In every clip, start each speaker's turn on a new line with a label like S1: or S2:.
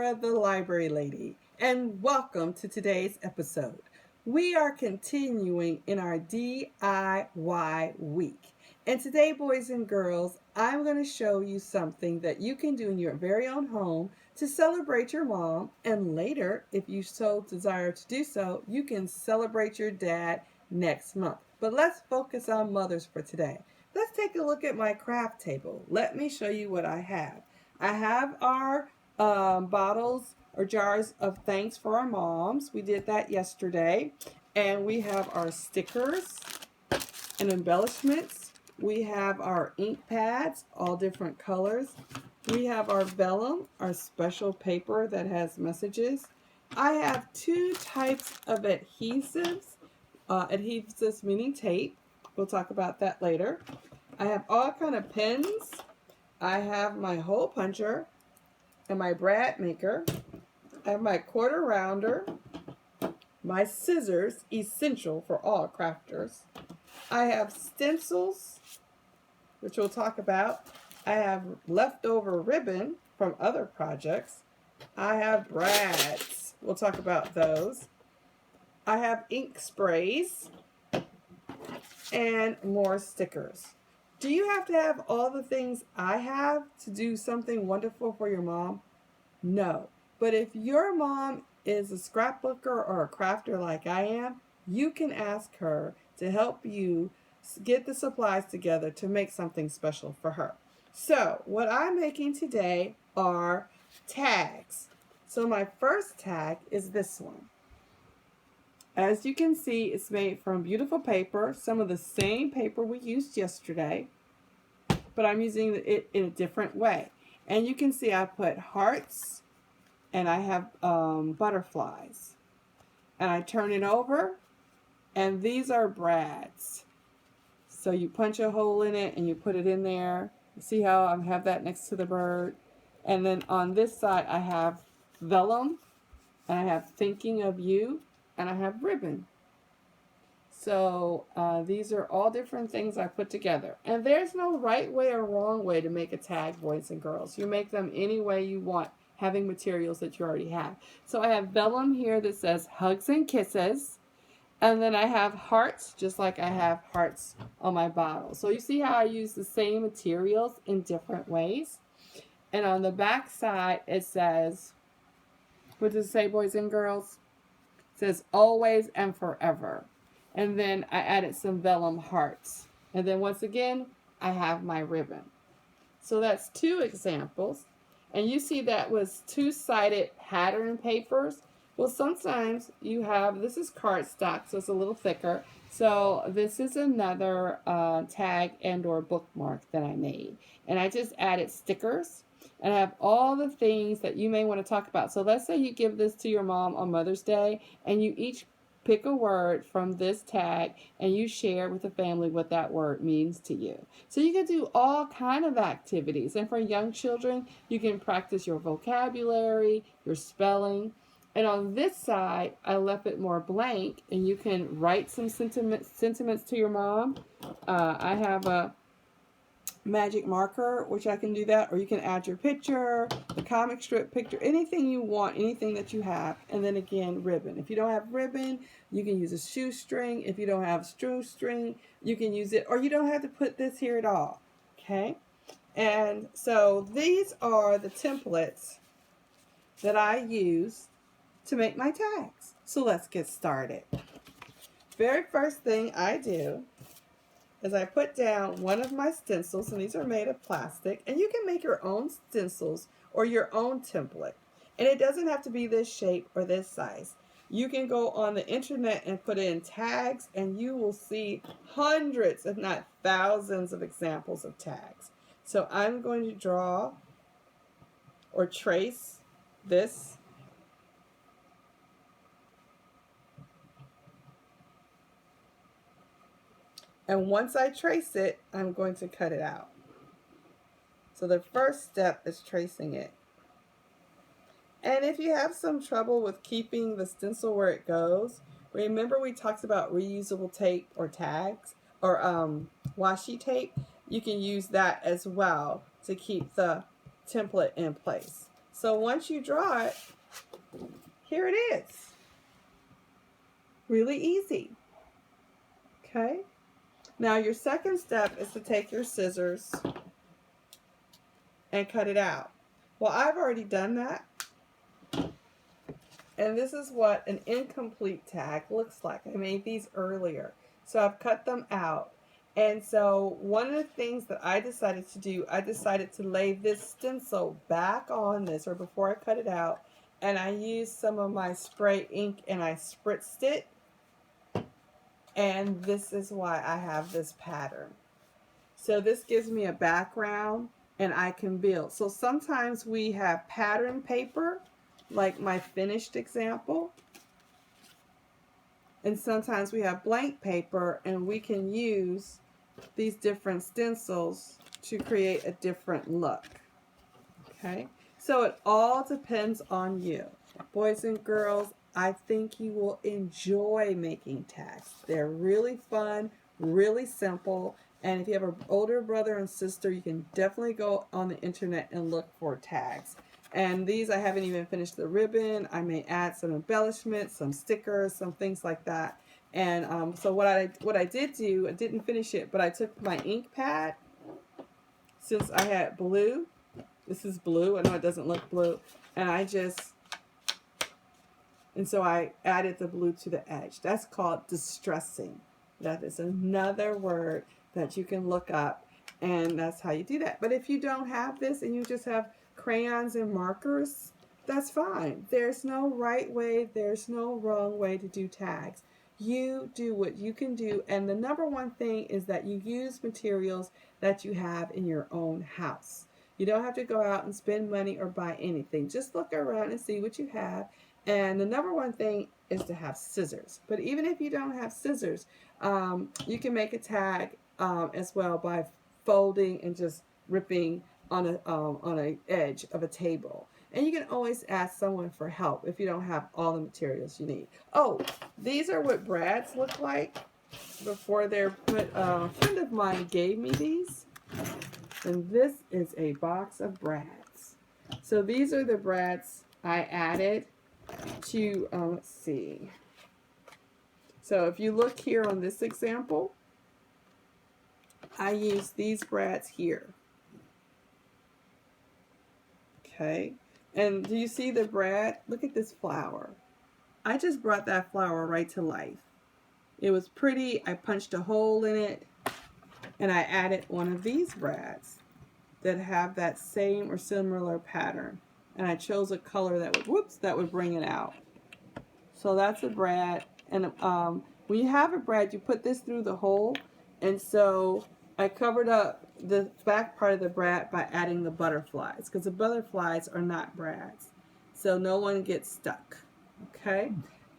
S1: Sarah, the library lady, and welcome to today's episode. We are continuing in our DIY week. And today, boys and girls, I'm going to show you something that you can do in your very own home to celebrate your mom. And later, if you so desire to do so, you can celebrate your dad next month. But let's focus on mothers for today. Let's take a look at my craft table. Let me show you what I have. I have our bottles or jars of thanks for our moms. We did that yesterday. And we have our stickers and embellishments. We have our ink pads, all different colors. We have our vellum, our special paper that has messages. I have two types of adhesives. Adhesives meaning tape. We'll talk about that later. I have all kind of pens. I have my hole puncher and my brad maker. I have my quarter rounder, my scissors, essential for all crafters. I have stencils, which we'll talk about. I have leftover ribbon from other projects. I have brads. We'll talk about those. I have ink sprays and more stickers. Do you have to have all the things I have to do something wonderful for your mom? No. But if your mom is a scrapbooker or a crafter like I am, you can ask her to help you get the supplies together to make something special for her. So what I'm making today are tags. So my first tag is this one. As you can see, it's made from beautiful paper, some of the same paper we used yesterday, but I'm using it in a different way. And you can see I put hearts and I have butterflies. And I turn it over, and these are brads. So you punch a hole in it and you put it in there. See how I have that next to the bird? And then on this side I have vellum, and I have thinking of you, and I have ribbon. So these are all different things I put together. And there's no right way or wrong way to make a tag, boys and girls. You make them any way you want, having materials that you already have. So I have vellum here that says hugs and kisses. And then I have hearts, just like I have hearts on my bottle. So you see how I use the same materials in different ways? And on the back side, it says, what does it say, boys and girls? It says always and forever. And then I added some vellum hearts. And then once again, I have my ribbon. So that's two examples. And you see that was two-sided pattern papers. Well, sometimes you have, this is cardstock, so it's a little thicker. So this is another tag and or bookmark that I made. And I just added stickers. And I have all the things that you may want to talk about. So let's say you give this to your mom on Mother's Day, and you each pick a word from this tag and you share with the family what that word means to you. So you can do all kind of activities. And for young children, you can practice your vocabulary, your spelling. And on this side, I left it more blank, and you can write some sentiments to your mom. I have a magic marker, which I can do that, or you can add your picture, the comic strip picture, anything you want, anything that you have. And then again, ribbon. If you don't have ribbon, you can use a shoestring. If you don't have shoestring, you can use it, or you don't have to put this here at all. Okay? And so these are the templates that I use to make my tags. So let's get started. Very first thing I do is I put down one of my stencils, and these are made of plastic, and you can make your own stencils or your own template. And it doesn't have to be this shape or this size. You can go on the internet and put in tags, and you will see hundreds, if not thousands, of examples of tags. So I'm going to draw or trace this. And once I trace it, I'm going to cut it out. So the first step is tracing it. And if you have some trouble with keeping the stencil where it goes, remember we talked about reusable tape or tags or washi tape. You can use that as well to keep the template in place. So once you draw it, here it is. Really easy. Okay. Now your second step is to take your scissors and cut it out. Well, I've already done that. And this is what an incomplete tag looks like. I made these earlier. So I've cut them out. And so one of the things that I decided to do, I decided to lay this stencil back on this, or before I cut it out, and I used some of my spray ink and I spritzed it. And this is why I have this pattern. So this gives me a background and I can build. So sometimes we have pattern paper, like my finished example. And sometimes we have blank paper, and we can use these different stencils to create a different look. Okay, so it all depends on you. Boys and girls, I think you will enjoy making tags. They're really fun, really simple, and if you have an older brother and sister, you can definitely go on the internet and look for tags. And these, I haven't even finished the ribbon. I may add some embellishments, some stickers, some things like that. And so what I did do, I didn't finish it, but I took my ink pad, since I had blue. This is blue. I know it doesn't look blue. And so I added the blue to the edge. That's called distressing. That is another word that you can look up, and that's how you do that. But if you don't have this and you just have crayons and markers, that's fine. There's no right way, there's no wrong way to do tags. You do what you can do, and the number one thing is that you use materials that you have in your own house. You don't have to go out and spend money or buy anything. Just look around and see what you have. And the number one thing is to have scissors. But even if you don't have scissors, you can make a tag as well by folding and just ripping on a edge of a table. And you can always ask someone for help if you don't have all the materials you need. Oh, these are what brads look like before they're put. A friend of mine gave me these, and this is a box of brads. So these are the brads I added to, let's see. So if you look here on this example, I use these brads here. Okay, and do you see the brad? Look at this flower. I just brought that flower right to life. It was pretty. I punched a hole in it, and I added one of these brads that have that same or similar pattern. And I chose a color that would bring it out. So that's a brad. And when you have a brad, you put this through the hole. And so I covered up the back part of the brad by adding the butterflies, because the butterflies are not brads. So no one gets stuck. Okay?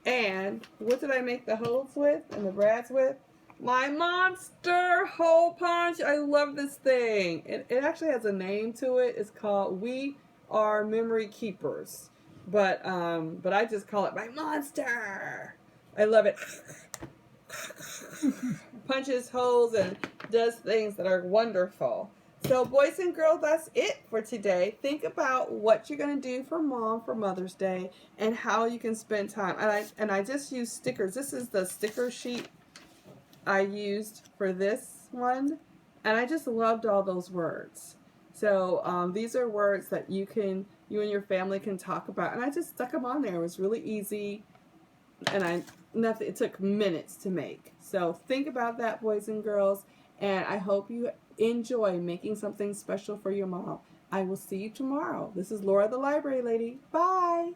S1: And what did I make the holes with and the brads with? My monster hole punch. I love this thing. It actually has a name to it. It's called We Are Memory Keepers. But I just call it my monster. I love it. Punches holes and does things that are wonderful. So boys and girls, that's it for today. Think about what you're going to do for Mom for Mother's Day and how you can spend time. And I just use stickers. This is the sticker sheet I used for this one, and I just loved all those words. So these are words that you and your family can talk about, and I just stuck them on there. It was really easy, and it took minutes to make. So think about that, boys and girls, and I hope you enjoy making something special for your mom. I will see you tomorrow. This is Laura the Library Lady. Bye.